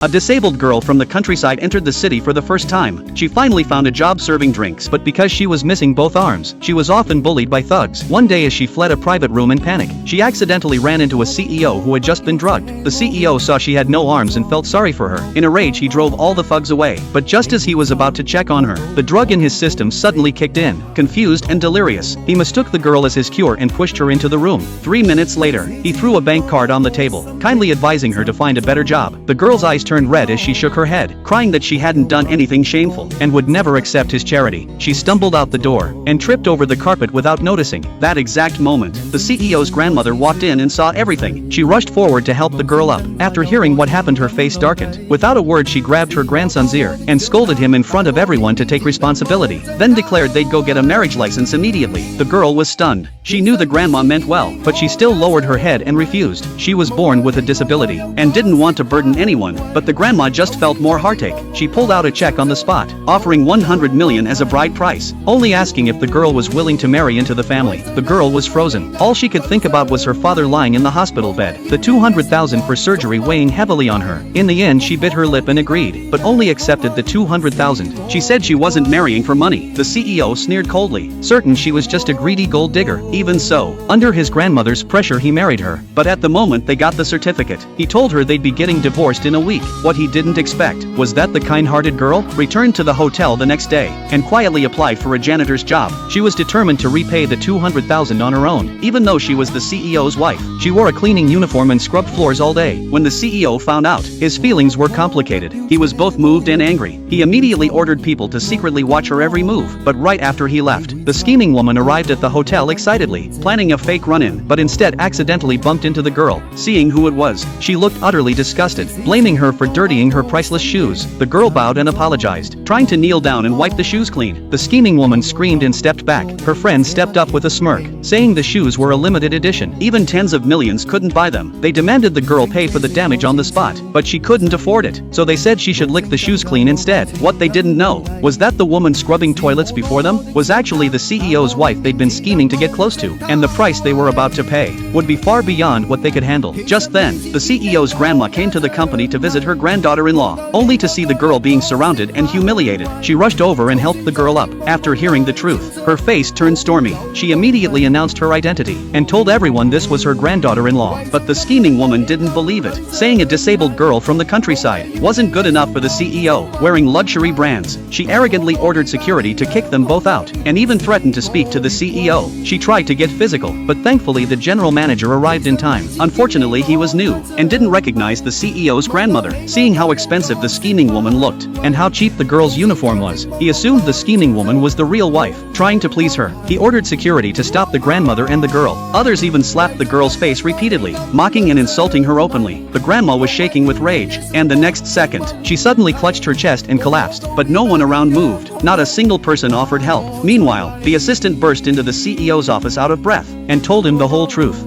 A disabled girl from the countryside entered the city for the first time. She finally found a job serving drinks, but because she was missing both arms, she was often bullied by thugs. One day as she fled a private room in panic, she accidentally ran into a CEO who had just been drugged. The CEO saw she had no arms and felt sorry for her. In a rage, he drove all the thugs away, but just as he was about to check on her, the drug in his system suddenly kicked in. Confused and delirious, he mistook the girl as his cure and pushed her into the room. 3 minutes later, he threw a bank card on the table, kindly advising her to find a better job. The girl's eyes turned red as she shook her head, crying that she hadn't done anything shameful and would never accept his charity. She stumbled out the door and tripped over the carpet without noticing. That exact moment, the CEO's grandmother walked in and saw everything. She rushed forward to help the girl up. After hearing what happened, her face darkened. Without a word, she grabbed her grandson's ear and scolded him in front of everyone to take responsibility, then declared they'd go get a marriage license immediately. The girl was stunned. She knew the grandma meant well, but she still lowered her head and refused. She was born with a disability and didn't want to burden anyone, but the grandma just felt more heartache. She pulled out a check on the spot, offering $100 million as a bride price, only asking if the girl was willing to marry into the family. The girl was frozen. All she could think about was her father lying in the hospital bed, the $200,000 for surgery weighing heavily on her. In the end, she bit her lip and agreed, but only accepted the $200,000. She said she wasn't marrying for money. The CEO sneered coldly, certain she was just a greedy gold digger. Even so, under his grandmother's pressure, he married her. But at the moment they got the certificate, he told her they'd be getting divorced in a week. What he didn't expect was that the kind-hearted girl returned to the hotel the next day and quietly applied for a janitor's job. She was determined to repay the $200,000 on her own, even though she was the CEO's wife. She wore a cleaning uniform and scrubbed floors all day. When the CEO found out, his feelings were complicated. He was both moved and angry. He immediately ordered people to secretly watch her every move, but right after he left, the scheming woman arrived at the hotel excitedly, planning a fake run-in, but instead accidentally bumped into the girl. Seeing who it was, she looked utterly disgusted, blaming her for dirtying her priceless shoes. The girl bowed and apologized, trying to kneel down and wipe the shoes clean. The scheming woman screamed and stepped back. Her friend stepped up with a smirk, saying the shoes were a limited edition. Even tens of millions couldn't buy them. They demanded the girl pay for the damage on the spot, but she couldn't afford it, so they said she should lick the shoes clean instead. What they didn't know was that the woman scrubbing toilets before them was actually the CEO's wife they'd been scheming to get close to, and the price they were about to pay would be far beyond what they could handle. Just then, the CEO's grandma came to the company to visit her granddaughter-in-law, only to see the girl being surrounded and humiliated. She rushed over and helped the girl up. After hearing the truth, her face turned stormy. She immediately announced her identity and told everyone this was her granddaughter-in-law. But the scheming woman didn't believe it, saying a disabled girl from the countryside wasn't good enough for the CEO, wearing luxury brands. She arrogantly ordered security to kick them both out, and even threatened to speak to the CEO. She tried to get physical, but thankfully the general manager arrived in time. Unfortunately, he was new and didn't recognize the CEO's grandmother. Seeing how expensive the scheming woman looked and how cheap the girl's uniform was, he assumed the scheming woman was the real wife. Trying to please her, he ordered security to stop the grandmother and the girl. Others even slapped the girl's face repeatedly, mocking and insulting her openly. The grandma was shaking with rage, and the next second, she suddenly clutched her chest and collapsed. But no one around moved. Not a single person offered help. Meanwhile, the assistant burst into the CEO's office out of breath and told him the whole truth.